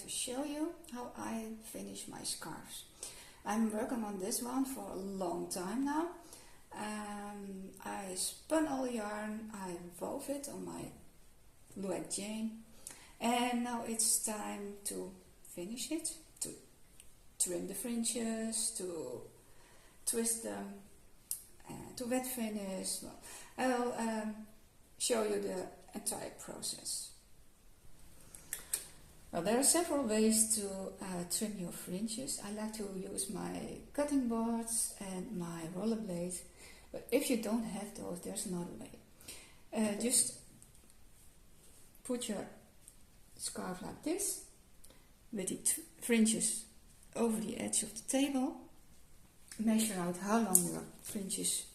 Show you how I finish my scarves. I'm working on this one for a long time now. I spun all the yarn, I wove it on my Luette chain, and now it's time to finish it, to trim the fringes, to twist them, to wet finish. Well, I'll show you the entire process. Well, there are several ways to trim your fringes. I like to use my cutting boards and my rollerblade, but if you don't have those, there's another way. Just put your scarf like this, with the fringes over the edge of the table. Measure out how long your fringes,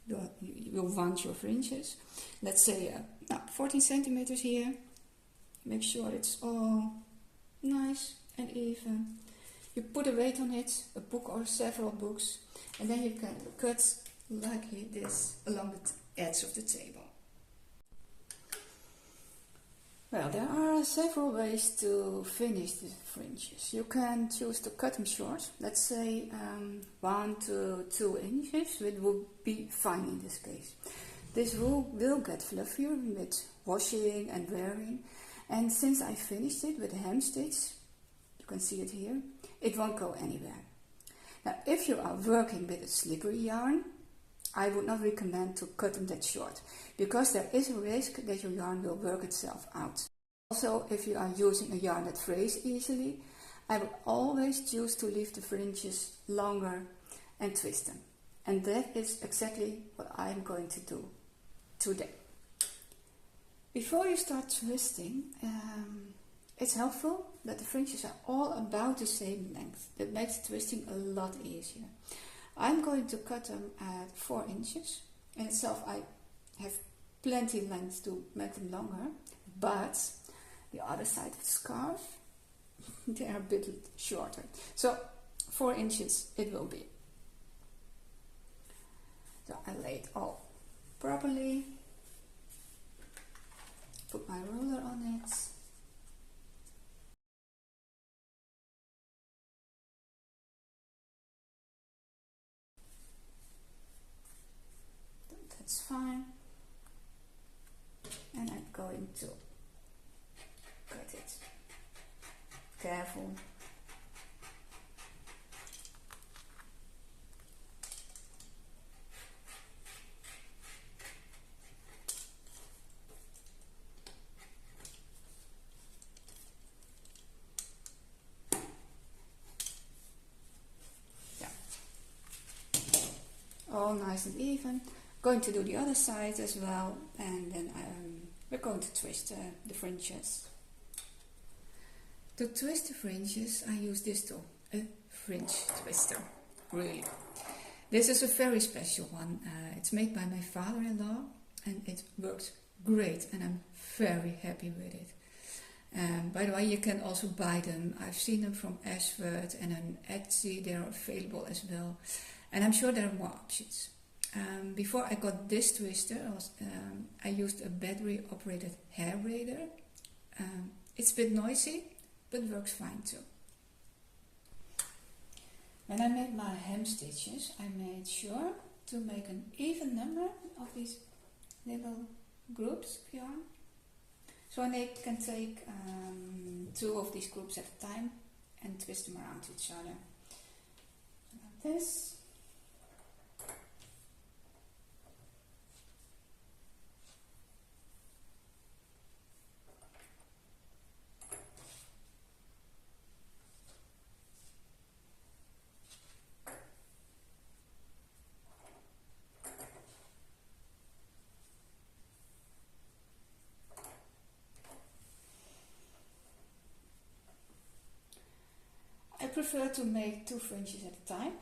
you want your fringes. Let's say 14 centimeters here. Make sure it's all nice and even. You put a weight on it, a book or several books, and then you can cut like this along the edge of the table. Well, there are several ways to finish the fringes. You can choose to cut them short, let's say 1 to 2 inches, which would be fine in this case. This wool will get fluffier with washing and wearing. And since I finished it with a hem stitch, you can see it here, it won't go anywhere. Now, if you are working with a slippery yarn, I would not recommend to cut them that short, because there is a risk that your yarn will work itself out. Also, if you are using a yarn that frays easily, I would always choose to leave the fringes longer and twist them. And that is exactly what I am going to do today. Before you start twisting, it's helpful that the fringes are all about the same length. That makes twisting a lot easier. I'm going to cut them at 4 inches. In itself, I have plenty length to make them longer, but the other side of the scarf, they are a bit shorter. So 4 inches it will be. So I lay it all properly. Put my ruler on it. That's fine. And I'm going to cut it. Careful. All nice and even. Going to do the other side as well, and then we're going to twist the fringes. To twist the fringes, I use this tool, a fringe twister. Really, this is a very special one. It's made by my father-in-law, and it works great, and I'm very happy with it. By the way, you can also buy them. I've seen them from Ashford and on Etsy. They're available as well. And I'm sure there are more options. Before I got this twister, I used a battery-operated hair braider. It's a bit noisy, but works fine too. When I made my hem stitches, I made sure to make an even number of these little groups of yarn. So I can take 2 of these groups at a time and twist them around each other. Like this. I prefer to make 2 fringes at a time.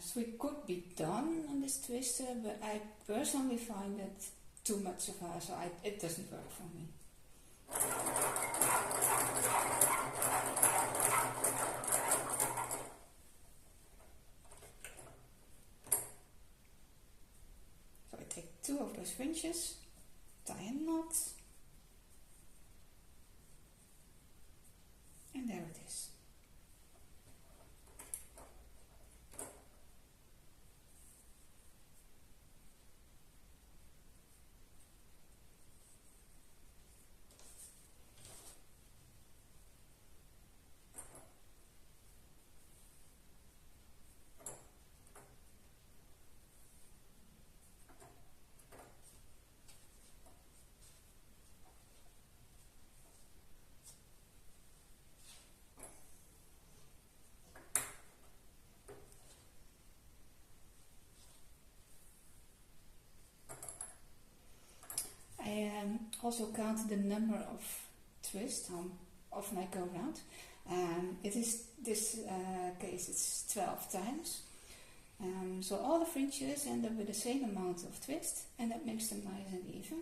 3 could be done on this twister, but I personally find it too much of a, so it doesn't work for me. fringes, tie a knot, and there it is. Also count the number of twists, how often I go around. It is this case it's 12 times. So all the fringes end up with the same amount of twist, and that makes them nice and even.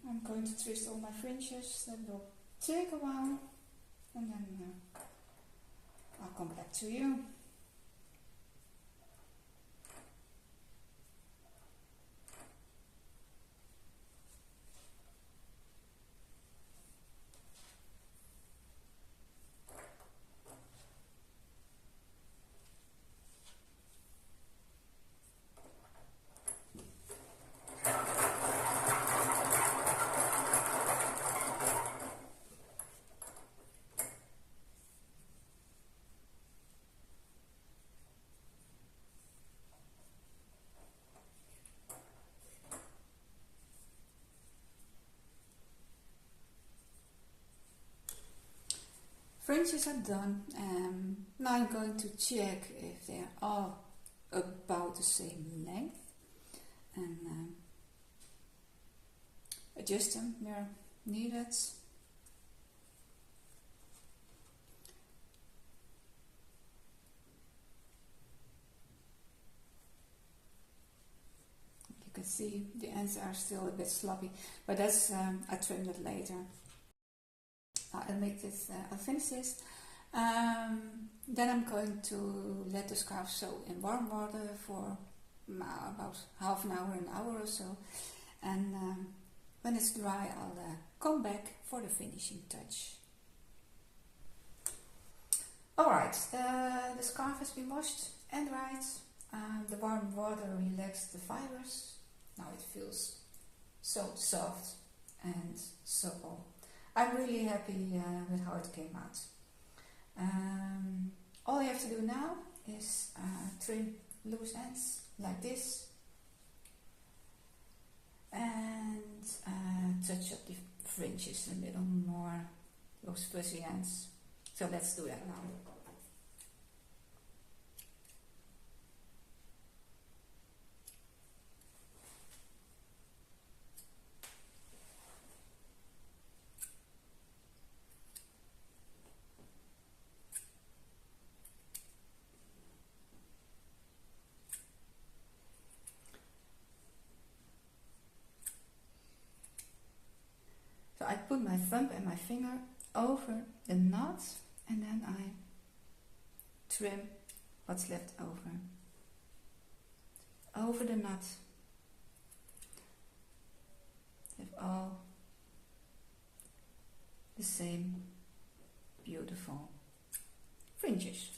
I'm going to twist all my fringes. That will take a while, and then I'll come back to you. Fringes are done. Now I'm going to check if they are all about the same length and adjust them where needed. You can see the ends are still a bit sloppy, but that's I trim that later. I'll make this, I'll finish this. Then I'm going to let the scarf soak in warm water for about half an hour or so. And when it's dry, I'll come back for the finishing touch. Alright, the scarf has been washed and dried. The warm water relaxed the fibers. Now it feels so soft and supple. I'm really happy with how it came out. All you have to do now is trim loose ends like this and touch up the fringes a little more, those fuzzy ends. So let's do that now. So I put my thumb and my finger over the knot and then I trim what's left over the knot. Have all the same beautiful fringes.